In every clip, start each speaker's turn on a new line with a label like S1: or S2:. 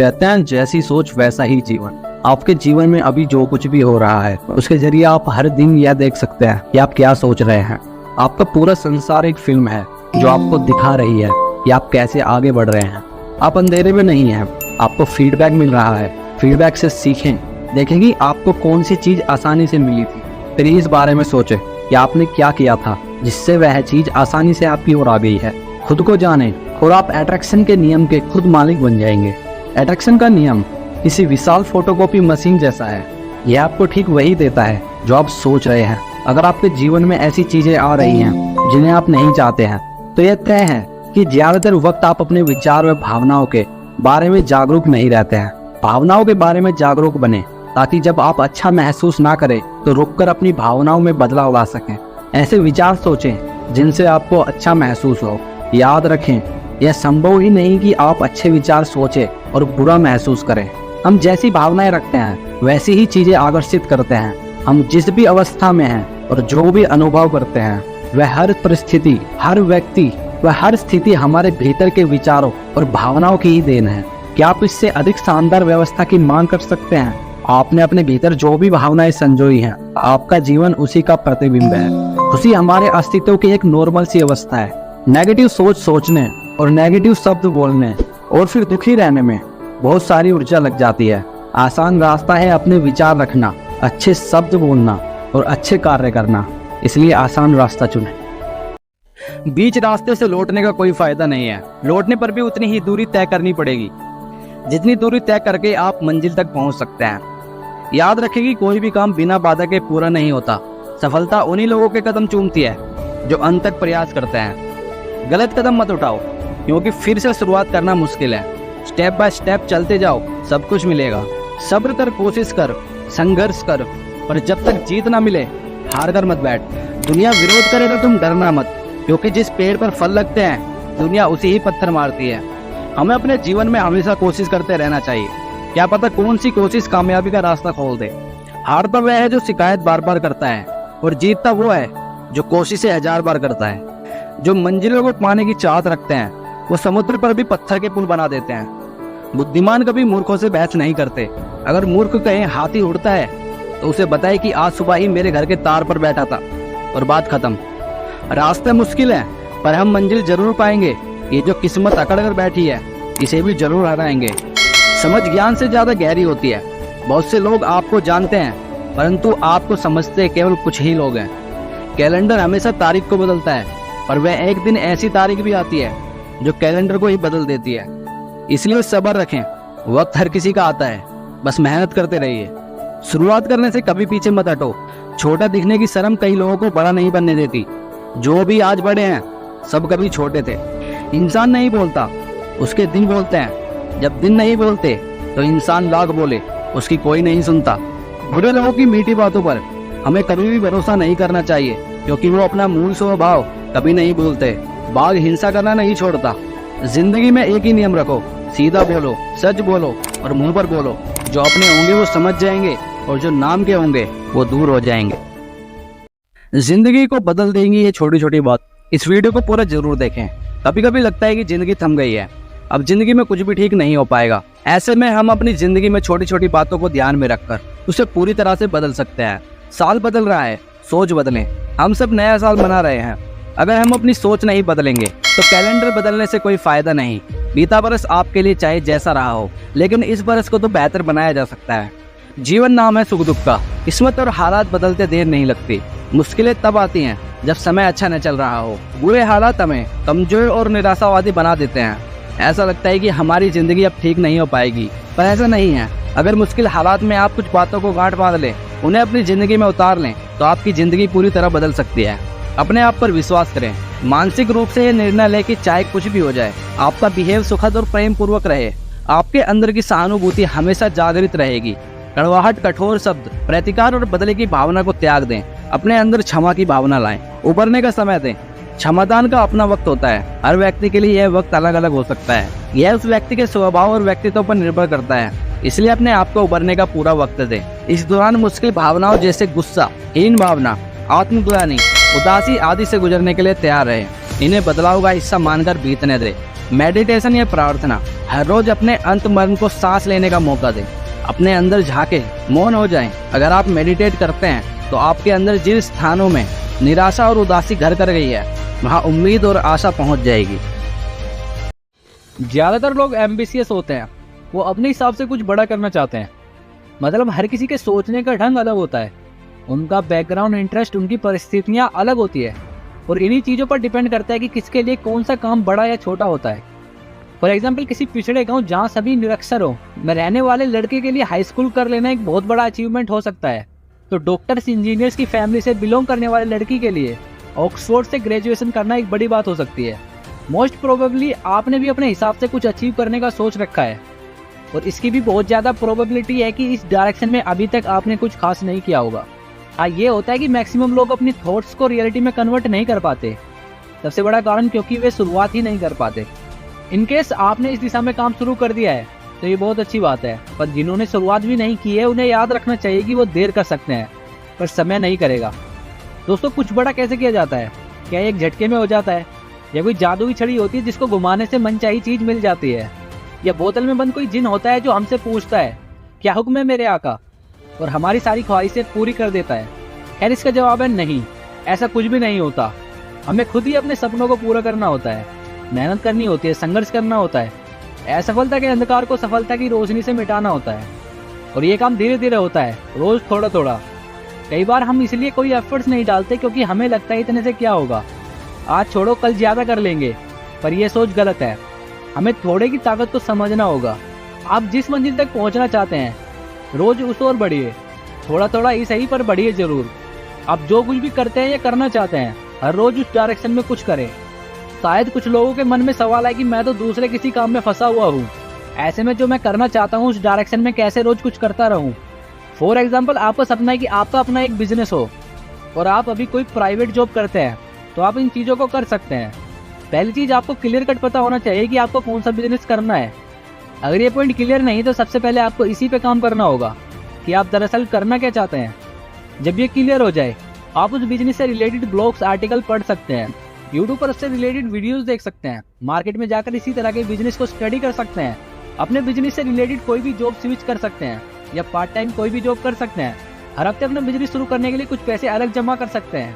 S1: कहते हैं जैसी सोच वैसा ही जीवन। आपके जीवन में अभी जो कुछ भी हो रहा है उसके जरिए आप हर दिन यह देख सकते हैं कि आप क्या सोच रहे हैं। आपका पूरा संसार एक फिल्म है जो आपको दिखा रही है कि आप कैसे आगे बढ़ रहे हैं। आप अंधेरे में नहीं हैं, आपको फीडबैक मिल रहा है। फीडबैक से सीखें, देखें कि आपको कौन सी चीज आसानी से मिली थी, फिर इस बारे में सोचें कि आपने क्या किया था जिससे वह चीज आसानी से आपकी ओर आ गई है। खुद को जानें और आप अट्रैक्शन के नियम के खुद मालिक बन जाएंगे। अट्रैक्शन का नियम किसी विशाल फोटोकॉपी मशीन जैसा है, यह आपको ठीक वही देता है जो आप सोच रहे हैं। अगर आपके जीवन में ऐसी चीजें आ रही हैं जिन्हें आप नहीं चाहते हैं, तो यह तय है कि ज्यादातर वक्त आप अपने विचार व भावनाओं के बारे में जागरूक नहीं रहते हैं। भावनाओं के बारे में जागरूक बने ताकि जब आप अच्छा महसूस ना करें तो रुककर अपनी भावनाओं में बदलाव ला सकें। ऐसे विचार सोचें जिनसे आपको अच्छा महसूस हो। याद रखें, यह संभव ही नहीं कि आप अच्छे विचार सोचें और बुरा महसूस करें। हम जैसी भावनाएं रखते हैं वैसी ही चीजें आकर्षित करते हैं। हम जिस भी अवस्था में हैं और जो भी अनुभव करते हैं वह हर परिस्थिति, हर व्यक्ति व हर स्थिति हमारे भीतर के विचारों और भावनाओं की ही देन है। क्या आप इससे अधिक शानदार व्यवस्था की मांग कर सकते हैं? आपने अपने भीतर जो भी भावनाएं संजोई हैं, आपका जीवन उसी का प्रतिबिंब है। खुशी हमारे अस्तित्व की एक नॉर्मल सी अवस्था है। नेगेटिव सोच सोचने और नेगेटिव शब्द बोलने और फिर दुखी रहने में बहुत सारी ऊर्जा लग जाती है। आसान रास्ता है अपने विचार रखना, अच्छे शब्द बोलना और अच्छे कार्य करना। इसलिए आसान रास्ता चुनें।
S2: बीच रास्ते से लौटने का कोई फायदा नहीं है। लौटने पर भी उतनी ही दूरी तय करनी पड़ेगी जितनी दूरी तय करके आप मंजिल तक पहुंच सकते हैं। याद रखें कि कोई भी काम बिना बाधा के पूरा नहीं होता। सफलता उन्हीं लोगों के कदम चूमती है जो अंत तक प्रयास करते हैं। गलत कदम मत उठाओ क्योंकि फिर से शुरुआत करना मुश्किल है। स्टेप बाय स्टेप चलते जाओ, सब कुछ मिलेगा। सब्र कर, कोशिश कर, संघर्ष कर, पर जब तक जीत ना मिले हार कर मत बैठ। दुनिया विरोध करे तो तुम डरना मत, क्योंकि जिस पेड़ पर फल लगते हैं दुनिया उसी ही पत्थर मारती है। हमें अपने जीवन में हमेशा कोशिश करते रहना चाहिए। क्या पता कौन सी कोशिश कामयाबी का रास्ता खोल दे। हारता वह है जो शिकायत बार बार करता है और जीतता वो है जो कोशिशें 1000 बार करता है। जो मंजिलों को पाने की चाहत रखते हैं वो समुद्र पर भी पत्थर के पुल बना देते हैं। बुद्धिमान कभी मूर्खों से बहस नहीं करते। अगर मूर्ख कहे हाथी उड़ता है तो उसे बताए कि आज सुबह ही मेरे घर के तार पर बैठा था और बात खत्म। रास्ते मुश्किल है पर हम मंजिल जरूर पाएंगे। ये जो किस्मत अकड़ कर बैठी है इसे भी जरूर हराएंगे। समझ ज्ञान से ज्यादा गहरी होती है। बहुत से लोग आपको जानते हैं परंतु आपको समझते केवल कुछ ही लोग हैं। कैलेंडर हमेशा तारीख को बदलता है पर वह एक दिन ऐसी तारीख भी आती है जो कैलेंडर को ही बदल देती है। इसलिए सब्र रखें, वक्त हर किसी का आता है, बस मेहनत करते रहिए। शुरुआत करने से कभी पीछे मत हटो। छोटा दिखने की शर्म कई लोगों को बड़ा नहीं बनने देती। जो भी आज बड़े हैं सब कभी छोटे थे। इंसान नहीं बोलता, उसके दिन बोलते हैं। जब दिन नहीं बोलते तो इंसान लाख बोले, उसकी कोई नहीं सुनता। बुरे लोगों की मीठी बातों पर हमें कभी भी भरोसा नहीं करना चाहिए क्योंकि वो अपना मूल स्वभाव कभी नहीं भूलते। बाघ हिंसा करना नहीं छोड़ता। जिंदगी में एक ही नियम रखो, सीधा बोलो, सच बोलो और मुंह पर बोलो। जो अपने होंगे वो समझ जाएंगे और जो नाम के होंगे वो दूर हो जाएंगे। जिंदगी को बदल देंगी ये छोटी छोटी बात। इस वीडियो को पूरा जरूर देखें। कभी कभी लगता है कि जिंदगी थम गई है, अब जिंदगी में कुछ भी ठीक नहीं हो पाएगा। ऐसे में हम अपनी जिंदगी में छोटी छोटी बातों को ध्यान में रखकर उसे पूरी तरह से बदल सकते हैं। साल बदल रहा है, सोच बदलें। हम सब नया साल मना रहे हैं। अगर हम अपनी सोच नहीं बदलेंगे तो कैलेंडर बदलने से कोई फायदा नहीं। बीता बरस आपके लिए चाहे जैसा रहा हो, लेकिन इस बरस को तो बेहतर बनाया जा सकता है। जीवन नाम है सुख दुख का। किस्मत और हालात बदलते देर नहीं लगती। मुश्किलें तब आती हैं जब समय अच्छा न चल रहा हो। बुरे हालात हमें कमजोर और निराशावादी बना देते हैं। ऐसा लगता है कि हमारी जिंदगी अब ठीक नहीं हो पाएगी, पर ऐसा नहीं है। अगर मुश्किल हालात में आप कुछ बातों को गांठ बांध लें, उन्हें अपनी जिंदगी में उतार लें, तो आपकी जिंदगी पूरी तरह बदल सकती है। अपने आप पर विश्वास करें। मानसिक रूप से ये निर्णय लें कि चाहे कुछ भी हो जाए, आपका बिहेव सुखद और प्रेम पूर्वक रहे। आपके अंदर की सहानुभूति हमेशा जागृत रहेगी। कड़वाहट, कठोर शब्द, प्रतिकार और बदले की भावना को त्याग दें। अपने अंदर क्षमा की भावना लाएं। उभरने का समय दें। क्षमादान का अपना वक्त होता है। हर व्यक्ति के लिए यह वक्त अलग अलग हो सकता है। यह उस व्यक्ति के स्वभाव और व्यक्तित्व पर निर्भर करता है। इसलिए अपने आप को उभरने का पूरा वक्त दें। इस दौरान मुश्किल भावनाओं जैसे गुस्सा, हीन भावना, आत्मग्लानि, उदासी आदि से गुजरने के लिए तैयार रहे। इन्हें बदलाव का हिस्सा मानकर बीतने दें। मेडिटेशन या प्रार्थना, हर रोज अपने अंतर्मन को सांस लेने का मौका दें, अपने अंदर झांके, मौन हो जाएं। अगर आप मेडिटेट करते हैं तो आपके अंदर जिन स्थानों में निराशा और उदासी घर कर गई है, वहाँ उम्मीद और आशा पहुँच जाएगी। ज़्यादातर लोग एम्बिशियस होते हैं, वो अपने हिसाब से कुछ बड़ा करना चाहते हैं। मतलब हर किसी के सोचने का ढंग अलग होता है, उनका बैकग्राउंड, इंटरेस्ट, उनकी परिस्थितियाँ अलग होती है और इन्हीं चीज़ों पर डिपेंड करता है कि किसके लिए कौन सा काम बड़ा या छोटा होता है। फॉर एग्जाम्पल, किसी पिछड़े गांव जहां सभी निरक्षर हो में रहने वाले लड़के के लिए हाई स्कूल कर लेना एक बहुत बड़ा अचीवमेंट हो सकता है, तो डॉक्टर्स, इंजीनियर्स की फैमिली से बिलोंग करने वाले लड़की के लिए ऑक्सफोर्ड से ग्रेजुएशन करना एक बड़ी बात हो सकती है। मोस्ट प्रोबेबली आपने भी अपने हिसाब से कुछ अचीव करने का सोच रखा है और इसकी भी बहुत ज़्यादा प्रोबेबिलिटी है कि इस डायरेक्शन में अभी तक आपने कुछ खास नहीं किया होगा। हाँ, ये होता है कि मैक्सिमम लोग अपनी थॉट्स को रियलिटी में कन्वर्ट नहीं कर पाते। सबसे बड़ा कारण क्योंकि वे शुरुआत ही नहीं कर पाते। इनकेस आपने इस दिशा में काम शुरू कर दिया है तो ये बहुत अच्छी बात है, पर जिन्होंने शुरुआत भी नहीं की है उन्हें याद रखना चाहिए कि वो देर कर सकते हैं पर समय नहीं करेगा। दोस्तों, कुछ बड़ा कैसे किया जाता है? क्या एक झटके में हो जाता है, या कोई जादू की छड़ी होती है जिसको घुमाने से मनचाही चीज मिल जाती है, या बोतल में बंद कोई जिन होता है जो हमसे पूछता है क्या हुक्म है मेरे आका, और हमारी सारी ख्वाहिशें पूरी कर देता है? खैर, इसका जवाब है नहीं, ऐसा कुछ भी नहीं होता। हमें खुद ही अपने सपनों को पूरा करना होता है, मेहनत करनी होती है, संघर्ष करना होता है, असफलता के अंधकार को सफलता की रोशनी से मिटाना होता है और ये काम धीरे धीरे होता है, रोज थोड़ा थोड़ा। कई बार हम इसलिए कोई एफर्ट्स नहीं डालते क्योंकि हमें लगता है इतने से क्या होगा, आज छोड़ो कल ज्यादा कर लेंगे, पर यह सोच गलत है। हमें थोड़े की ताकत को समझना होगा। आप जिस मंजिल तक पहुंचना चाहते हैं रोज उस ओर बढ़िए, थोड़ा थोड़ा ही सही पर बढ़िए जरूर। आप जो कुछ भी करते हैं या करना चाहते हैं हर रोज उस डायरेक्शन में कुछ करें। शायद कुछ लोगों के मन में सवाल है कि मैं तो दूसरे किसी काम में फंसा हुआ हूँ, ऐसे में जो मैं करना चाहता हूँ उस डायरेक्शन में कैसे रोज कुछ करता रहूँ। फॉर एग्जाम्पल, आपका सपना है कि आपका अपना एक बिजनेस हो और आप अभी कोई प्राइवेट जॉब करते हैं, तो आप इन चीज़ों को कर सकते हैं। पहली चीज़, आपको क्लियर कट पता होना चाहिए कि आपको कौन सा बिजनेस करना है। अगर ये पॉइंट क्लियर नहीं तो सबसे पहले आपको इसी पे काम करना होगा कि आप दरअसल करना क्या चाहते हैं। जब ये क्लियर हो जाए, आप उस बिजनेस से रिलेटेड ब्लॉग्स, आर्टिकल पढ़ सकते हैं, यूट्यूब पर उससे रिलेटेड वीडियोस देख सकते हैं, मार्केट में जाकर इसी तरह के बिजनेस को स्टडी कर सकते हैं, अपने बिजनेस से रिलेटेड कोई भी जॉब स्विच कर सकते हैं या पार्ट टाइम कोई भी जॉब कर सकते हैं। हर हफ्ते अपना बिजनेस शुरू करने के लिए कुछ पैसे अलग जमा कर सकते हैं।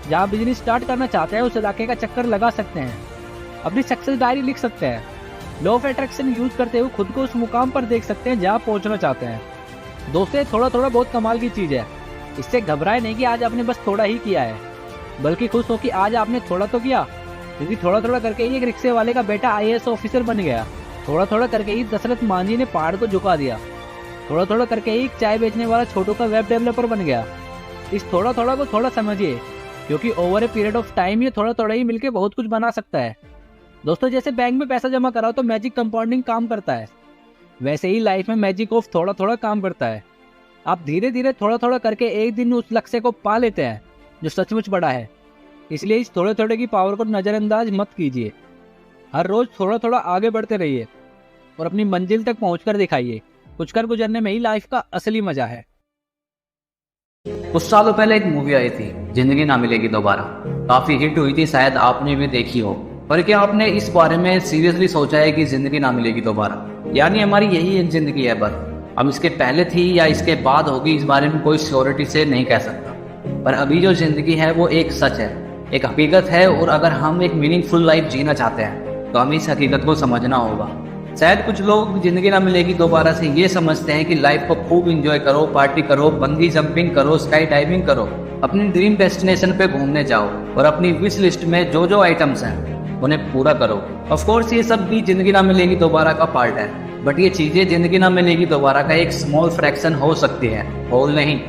S2: जहाँ बिजनेस स्टार्ट करना चाहते हैं उस इलाके का चक्कर लगा सकते हैं, अपनी सक्सेस डायरी लिख सकते हैं, लॉ ऑफ अट्रैक्शन यूज करते हुए खुद को उस मुकाम पर देख सकते हैं जहाँ पहुँचना चाहते हैं। दोस्तों, थोड़ा थोड़ा बहुत कमाल की चीज़ है। इससे घबराए नहीं कि आज आपने बस थोड़ा ही किया है, बल्कि खुश हो कि आज आपने थोड़ा तो किया, क्योंकि थोड़ा थोड़ा करके ही एक रिक्शे वाले का बेटा IAS ऑफिसर बन गया। थोड़ा थोड़ा करके ही दशरथ मांझी ने पहाड़ को झुका दिया। थोड़ा थोड़ा करके ही चाय बेचने वाला छोटू का वेब डेवलपर बन गया। इस थोड़ा थोड़ा को थोड़ा समझिए, क्योंकि over a period of time ये थोड़ा थोड़ा ही मिलके बहुत कुछ बना सकता है। दोस्तों, जैसे बैंक में पैसा जमा कराओ तो मैजिक कंपाउंडिंग काम करता है, वैसे ही लाइफ में मैजिक ऑफ थोड़ा थोड़ा काम करता है। आप धीरे धीरे थोड़ा थोड़ा करके एक दिन उस लक्ष्य को पा लेते हैं जो सचमुच बड़ा है। इसलिए इस थोड़े थोड़े की पावर को नज़रअंदाज मत कीजिए। हर रोज थोड़ा थोड़ा आगे बढ़ते रहिए और अपनी मंजिल तक पहुंचकर दिखाइए। कुछ कर गुजरने में ही लाइफ का असली मजा है।
S1: कुछ सालों पहले एक मूवी आई थी, जिंदगी ना मिलेगी दोबारा। काफी हिट हुई थी, शायद आपने भी देखी हो। पर क्या आपने इस बारे में सीरियसली सोचा है कि जिंदगी ना मिलेगी दोबारा, यानी हमारी यही एक जिंदगी है बस। अब इसके पहले थी या इसके बाद होगी, इस बारे में कोई श्योरिटी से नहीं कह सकता। पर अभी जो जिंदगी है वो एक सच है, एक हकीकत है, और अगर हम एक मीनिंगफुल लाइफ जीना चाहते हैं तो हमें इस हकीकत को समझना होगा। शायद कुछ लोग जिंदगी ना मिलेगी दोबारा से ये समझते हैं कि लाइफ को खूब एंजॉय करो, पार्टी करो, बंगी जंपिंग करो, स्काई डाइविंग करो, अपनी ड्रीम डेस्टिनेशन पे घूमने जाओ और अपनी विश लिस्ट में जो जो आइटम्स हैं उन्हें पूरा करो। ऑफ कोर्स ये सब भी जिंदगी ना मिलेगी दोबारा का पार्ट है, बट ये चीजें जिंदगी ना मिलेगी दोबारा का एक स्मॉल फ्रैक्शन हो सकती है, होल नहीं।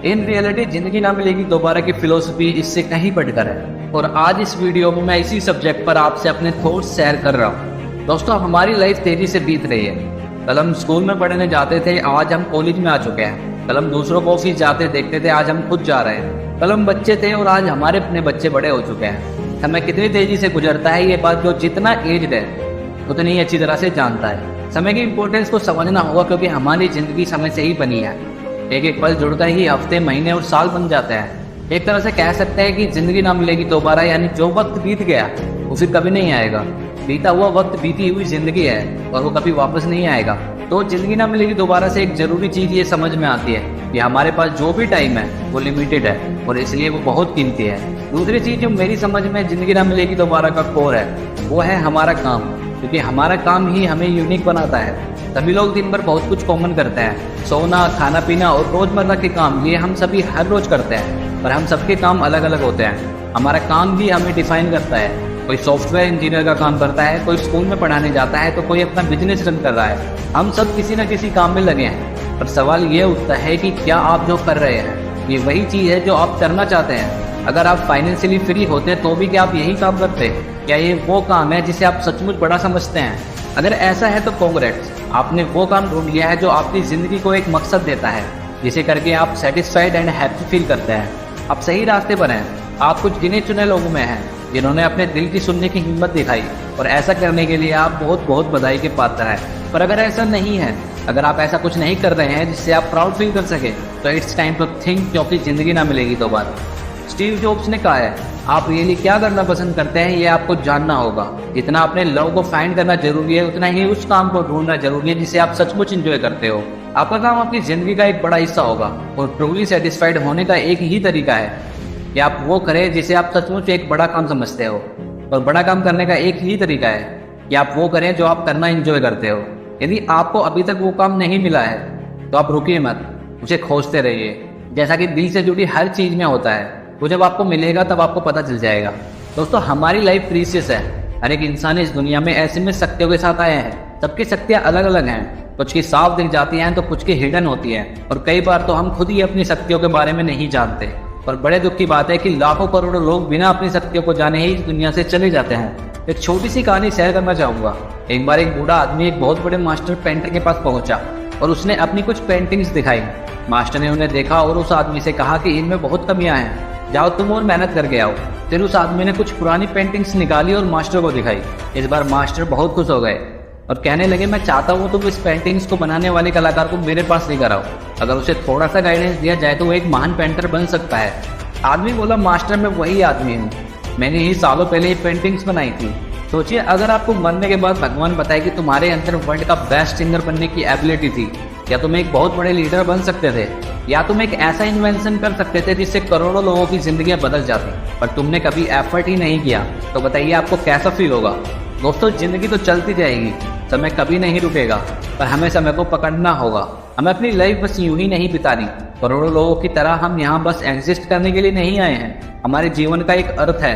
S1: इन रियलिटी जिंदगी ना मिलेगी दोबारा की फिलोसफी इससे कहीं बढ़कर है। और आज इस वीडियो में मैं इसी सब्जेक्ट पर आपसे अपने थॉट्स शेयर कर रहा हूँ। दोस्तों, हमारी लाइफ तेजी से बीत रही है। कल हम स्कूल में पढ़ने जाते थे, आज हम कॉलेज में आ चुके हैं। कल हम दूसरों को ऑफिस जाते देखते थे, आज हम खुद जा रहे हैं। कल हम बच्चे थे और आज हमारे अपने बच्चे बड़े हो चुके हैं। समय कितनी तेजी से गुजरता है ये बात जो जितना एज्ड है उतनी ही अच्छी तरह से जानता है। समय की इंपॉर्टेंस को समझना होगा, क्योंकि हमारी जिंदगी समय से ही बनी है। एक एक पल जुड़कर ही हफ्ते, महीने और साल बन जाते हैं। एक तरह से कह सकते हैं कि जिंदगी ना मिलेगी दोबारा, यानी जो वक्त बीत गया वो फिर कभी नहीं आएगा।
S2: बीता हुआ वक्त बीती हुई जिंदगी है और वो कभी वापस नहीं आएगा। तो जिंदगी ना मिलेगी दोबारा से एक जरूरी चीज ये समझ में आती है कि हमारे पास जो भी टाइम है वो लिमिटेड है और इसलिए वो बहुत कीमती है। दूसरी चीज जो मेरी समझ में जिंदगी ना मिलेगी दोबारा का कोर है वो है हमारा काम, क्योंकि हमारा काम ही हमें यूनिक बनाता है। सभी लोग दिन भर बहुत कुछ कॉमन करते हैं, सोना, खाना पीना और रोजमर्रा के काम, ये हम सभी हर रोज करते हैं, पर हम सबके काम अलग अलग होते हैं। हमारा काम भी हमें डिफाइन करता है। कोई सॉफ्टवेयर इंजीनियर का काम करता है, कोई स्कूल में पढ़ाने जाता है, तो कोई अपना बिजनेस रन कर रहा है। हम सब किसी न किसी काम में लगे हैं, पर सवाल ये उठता है कि क्या आप जो कर रहे हैं ये वही चीज़ है जो आप करना चाहते हैं? अगर आप फाइनेंशियली फ्री होते तो भी क्या आप यही काम करते? क्या ये वो काम है जिसे आप सचमुच बड़ा समझते हैं? अगर ऐसा है तो कांग्रेट्स, आपने वो काम ढूंढ लिया है जो आपकी ज़िंदगी को एक मकसद देता है, जिसे करके आप सेटिस्फाइड एंड हैप्पी फील करते हैं। आप सही रास्ते पर हैं। आप कुछ गिने चुने लोगों में हैं जिन्होंने अपने दिल की सुनने की हिम्मत दिखाई, और ऐसा करने के लिए आप बहुत बहुत बधाई के पात्र हैं। पर अगर ऐसा नहीं है, अगर आप ऐसा कुछ नहीं कर रहे हैं जिससे आप प्राउड फील कर सके, तो इट्स टाइम टू थिंक, क्योंकि ज़िंदगी ना मिलेगी दोबारा। स्टीव जॉब्स ने कहा है, आप रियली क्या करना पसंद करते हैं ये आपको जानना होगा। जितना अपने लव को फाइंड करना जरूरी है, उतना ही उस काम को ढूंढना जरूरी है जिसे आप सचमुच इंजॉय करते हो। आपका काम आपकी ज़िंदगी का एक बड़ा हिस्सा होगा, और ट्रूली सेटिस्फाइड होने का एक ही तरीका है कि आप वो करें जिसे आप सचमुच एक बड़ा काम समझते हो। और बड़ा काम करने का एक ही तरीका है कि आप वो करें जो आप करना एंजॉय करते हो। यदि आपको अभी तक वो काम नहीं मिला है तो आप रुकिए मत, उसे खोजते रहिए। जैसा कि दिल से जुड़ी हर चीज़ में होता है, वो जब आपको मिलेगा तब आपको पता चल जाएगा। दोस्तों, हमारी लाइफ प्रीशियस है। हर एक इंसान इस दुनिया में ऐसे में शक्तियों के साथ आए हैं। सबकी शक्तियाँ अलग अलग हैं, कुछ की साफ दिख जाती हैं तो कुछ की हिडन होती हैं, और कई बार तो हम खुद ही अपनी शक्तियों के बारे में नहीं जानते। पर बड़े दुख की बात है कि लाखों करोड़ों लोग बिना अपनी शक्तियों को जाने ही इस दुनिया से चले जाते हैं। एक छोटी सी कहानी शेयर करना चाहूँगा। एक बार एक बूढ़ा आदमी एक बहुत बड़े मास्टर पेंटर के पास पहुंचा और उसने अपनी कुछ पेंटिंग्स दिखाई। मास्टर ने उन्हें देखा और उस आदमी से कहा कि इनमें बहुत कमियां हैं, जाओ तुम और मेहनत करके आओ। फिर उस आदमी ने कुछ पुरानी पेंटिंग्स निकाली और मास्टर को दिखाई। इस बार मास्टर बहुत खुश हो गए और कहने लगे, मैं चाहता हूँ तुम इस पेंटिंग्स को बनाने वाले कलाकार को मेरे पास लेकर आओ। अगर उसे थोड़ा सा गाइडेंस दिया जाए तो वो एक महान पेंटर बन सकता है। आदमी बोला, मास्टर मैं वही आदमी हूँ, मैंने ही सालों पहले ये पेंटिंग्स बनाई थी। सोचिए, अगर आपको मरने के बाद भगवान बताए कि तुम्हारे अंदर वर्ल्ड का बेस्ट सिंगर बनने की एबिलिटी थी, या तुम एक बहुत बड़े लीडर बन सकते थे, या तुम एक ऐसा इन्वेंशन कर सकते थे जिससे करोड़ों लोगों की जिंदगियां बदल जाती, पर तुमने कभी एफर्ट ही नहीं किया, तो बताइए आपको कैसा फील होगा? दोस्तों, जिंदगी तो चलती जाएगी, समय कभी नहीं रुकेगा, पर हमें समय को पकड़ना होगा। हमें अपनी लाइफ बस यूं ही नहीं बितानी। करोड़ों लोगों की तरह हम यहाँ बस एग्जिस्ट करने के लिए नहीं आए हैं। हमारे जीवन का एक अर्थ है,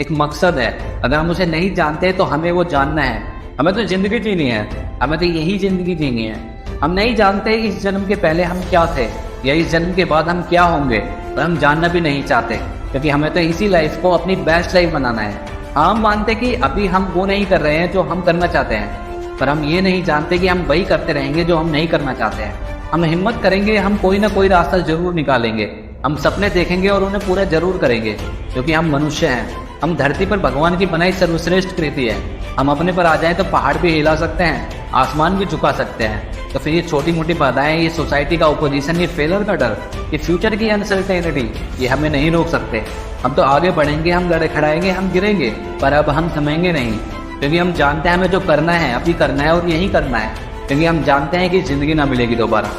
S2: एक मकसद है। अगर हम उसे नहीं जानते तो हमें वो जानना है। हमें तो जिंदगी जीनी है, हमें तो यही जिंदगी जीनी है। हम नहीं जानते इस जन्म के पहले हम क्या थे या इस जन्म के बाद हम क्या होंगे, और हम जानना भी नहीं चाहते, क्योंकि हमें तो इसी लाइफ को अपनी बेस्ट लाइफ बनाना है। हम मानते कि अभी हम वो नहीं कर रहे हैं जो हम करना चाहते हैं, पर हम ये नहीं जानते कि हम वही करते रहेंगे जो हम नहीं करना चाहते हैं। हम हिम्मत करेंगे, हम कोई ना कोई रास्ता जरूर निकालेंगे। हम सपने देखेंगे और उन्हें पूरा जरूर करेंगे, क्योंकि हम मनुष्य हैं। हम धरती पर भगवान की बनाई सर्वश्रेष्ठ कृति है। हम अपने पर आ जाएं तो पहाड़ भी हिला सकते हैं, आसमान भी झुका सकते हैं। तो फिर ये छोटी मोटी बाधाएं, ये सोसाइटी का ओपोजिशन, ये फेलर का डर, ये फ्यूचर की अनसर्टेनिटी, ये हमें नहीं रोक सकते। हम तो आगे बढ़ेंगे, हम लड़खड़ाएंगे, हम गिरेंगे, पर अब हम थमेंगे नहीं, क्योंकि हम जानते हैं हमें जो करना है अभी करना है और यही करना है, क्योंकि हम जानते हैं कि जिंदगी ना मिलेगी दोबारा।